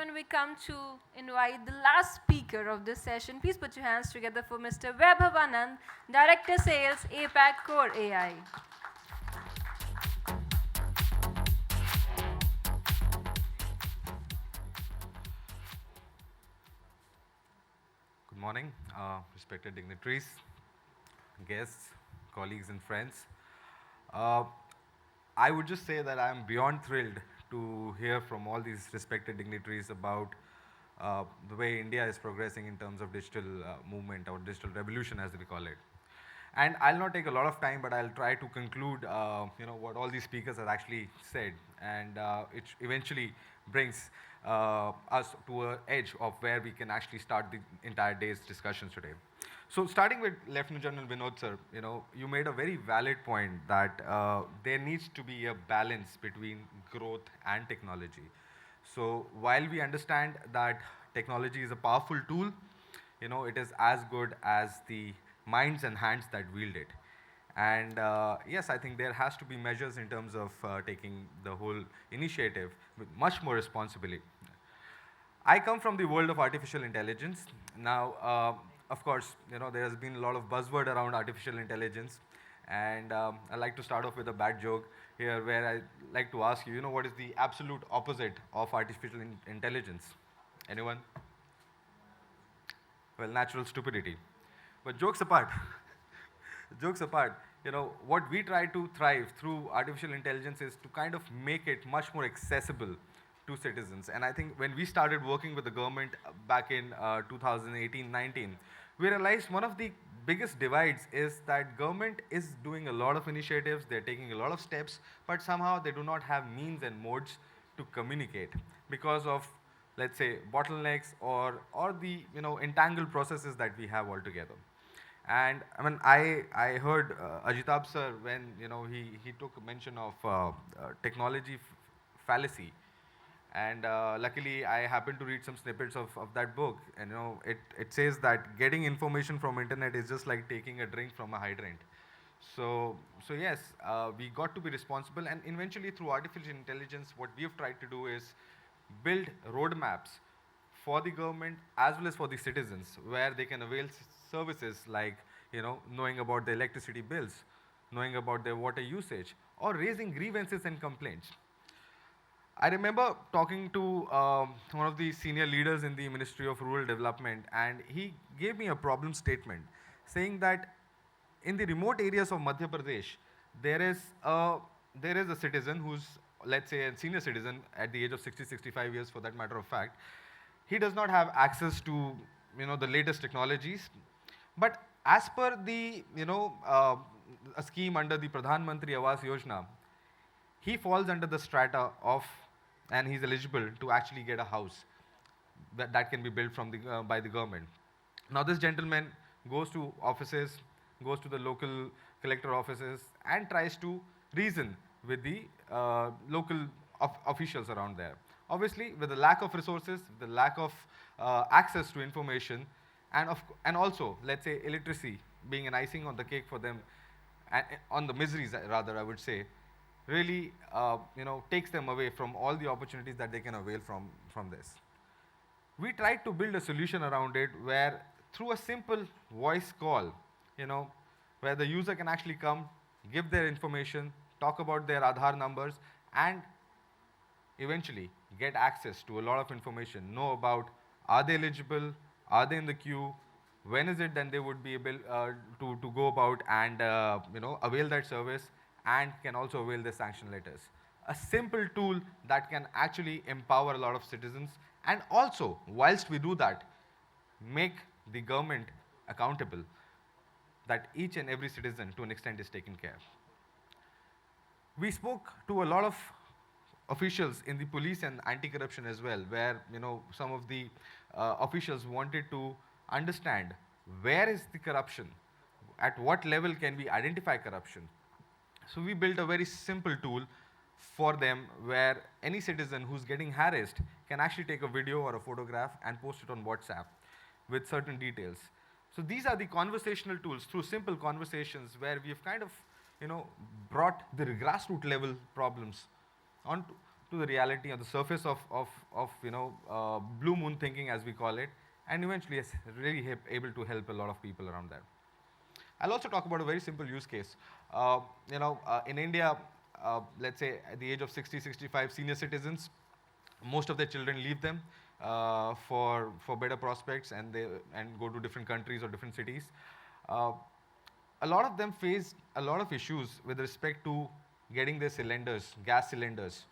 gentlemen, we come to invite the last speaker of this session. Please put your hands together for Mr. Vaibhav Anand, Director Sales, APAC Core AI. Good morning, respected dignitaries, guests, colleagues, and friends. Uh, I would just say that I'm beyond thrilled to hear from all these respected dignitaries about the way India is progressing in terms of digital movement or digital revolution, as we call it. And I'll not take a lot of time, but I'll try to conclude, what all these speakers have actually said, and it eventually brings us to an edge of where we can actually start the entire day's discussions today. So, starting with Lieutenant General Vinod sir, you made a very valid point that there needs to be a balance between growth and technology. So, while we understand that technology is a powerful tool, it is as good as the minds and hands that wield it. And yes, I think there has to be measures in terms of taking the whole initiative with much more responsibility. I come from the world of artificial intelligence. Now, of course, there has been a lot of buzzword around artificial intelligence, and I like to start off with a bad joke here, where I like to ask you, what is the absolute opposite of artificial intelligence? Anyone? Well, natural stupidity. But jokes apart, jokes apart, what we try to thrive through artificial intelligence is to kind of make it much more accessible to citizens. And I think when we started working with the government back in 2018-19, we realized one of the biggest divides is that government is doing a lot of initiatives, they're taking a lot of steps, but somehow they do not have means and modes to communicate because of, let's say, bottlenecks or the entangled processes that we have altogether. And I mean, I heard Ajitab sir when he took mention of technology fallacy, and luckily I happened to read some snippets of that book, and it says that getting information from internet is just like taking a drink from a hydrant. So yes, we got to be responsible, and eventually through artificial intelligence, what we have tried to do is build roadmaps for the government as well as for the citizens, where they can avail services like knowing about the electricity bills, knowing about their water usage, or raising grievances and complaints. I remember talking to one of the senior leaders in the Ministry of Rural Development, and he gave me a problem statement saying that in the remote areas of Madhya Pradesh, there is a citizen who's, let's say, a senior citizen at the age of 60, 65 years, for that matter of fact. He does not have access to the latest technologies, but as per the a scheme under the Pradhan Mantri Awas Yojana, he falls under the strata of, and he's eligible to actually get a house that can be built from by the government. Now this gentleman goes to offices, goes to the local collector offices, and tries to reason with the local officials around there. Obviously, with the lack of resources, the lack of access to information, and also, let's say, illiteracy being an icing on the cake for them, and on the miseries, rather, I would say, really, takes them away from all the opportunities that they can avail from this. We tried to build a solution around it where, through a simple voice call, where the user can actually come, give their information, talk about their Aadhaar numbers, and eventually get access to a lot of information, know about are they eligible, are they in the queue, when is it that they would be able to go about and avail that service, and can also avail the sanction letters. A simple tool that can actually empower a lot of citizens, and also, whilst we do that, make the government accountable that each and every citizen to an extent is taken care of. We spoke to a lot of officials in the police and anti-corruption as well, where some of the officials wanted to understand where is the corruption, at what level can we identify corruption. So we built a very simple tool for them where any citizen who's getting harassed can actually take a video or a photograph and post it on WhatsApp with certain details. So these are the conversational tools through simple conversations where we've kind of brought the grassroots level problems on to the reality on the surface of blue moon thinking, as we call it, and eventually yes, really able to help a lot of people around there. I'll also talk about a very simple use case. In India, let's say at the age of 60, 65, senior citizens, most of their children leave them for better prospects, and go to different countries or different cities. A lot of them face a lot of issues with respect to getting their cylinders, gas cylinders.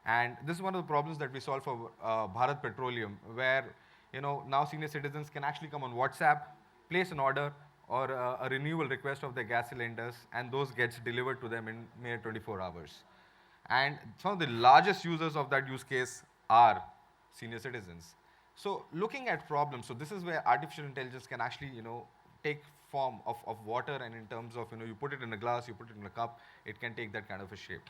And this is one of the problems that we solve for Bharat Petroleum, where now senior citizens can actually come on WhatsApp, place an order or a renewal request of their gas cylinders, and those gets delivered to them in mere 24 hours. And some of the largest users of that use case are senior citizens. So looking at problems, so this is where artificial intelligence can actually take form of water, and in terms of you put it in a glass, you put it in a cup, it can take that kind of a shape.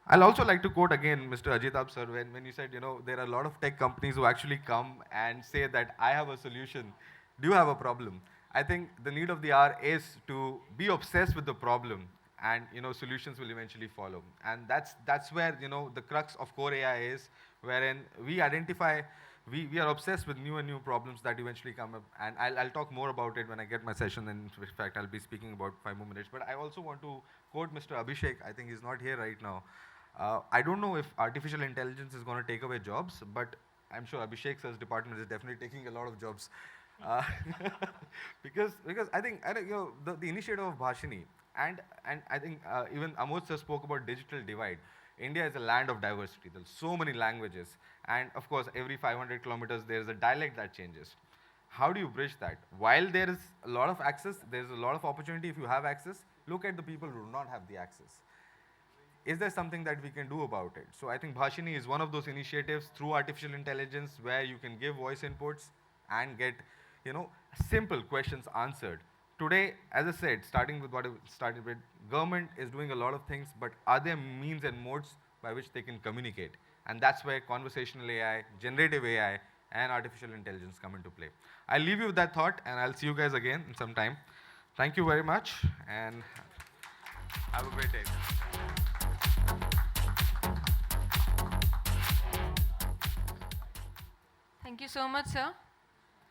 I'll also like to quote again Mr. Ajitab sir when you said, there are a lot of tech companies who actually come and say that I have a solution. Do you have a problem? I think the need of the hour is to be obsessed with the problem, and solutions will eventually follow. And that's where the crux of core AI is, wherein we identify, we are obsessed with new and new problems that eventually come up. And I'll talk more about it when I get my session. And in fact, I'll be speaking about 5 more minutes. But I also want to quote Mr. Abhishek. I think he's not here right now. I don't know if artificial intelligence is going to take away jobs, but I'm sure Abhishek sir's department is definitely taking a lot of jobs. Because I think the initiative of Bhashini, and I think even Amod sir spoke about digital divide. India is a land of diversity. There's so many languages, and of course every 500 kilometers there is a dialect that changes. How do you bridge that? While there is a lot of access, there's a lot of opportunity if you have access. Look at the people who do not have the access. Is there something that we can do about it? So I think Bhashini is one of those initiatives through artificial intelligence where you can give voice inputs and get simple questions answered. Today, as I said, starting with what I started with, government is doing a lot of things, but are there means and modes by which they can communicate? And that's where conversational AI, generative AI, and artificial intelligence come into play. I'll leave you with that thought, and I'll see you guys again in some time. Thank you very much, and have a great day. Thank you so much, sir.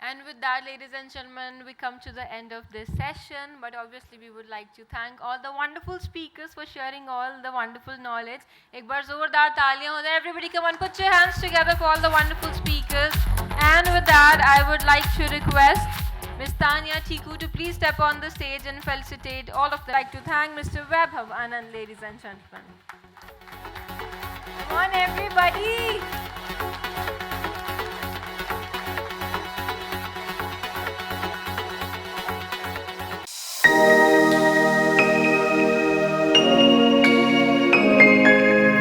And with that, ladies and gentlemen, we come to the end of this session. But obviously, we would like to thank all the wonderful speakers for sharing all the wonderful knowledge. एक बार जोरदार तालियां हो जाए. Everybody, come on, put your hands together for all the wonderful speakers. And with that, I would like to request Ms. Tanya Chiku to please step on the stage and felicitate all of them. I'd like to thank Mr. Vaibhav Anand, ladies and gentlemen. Come on, everybody.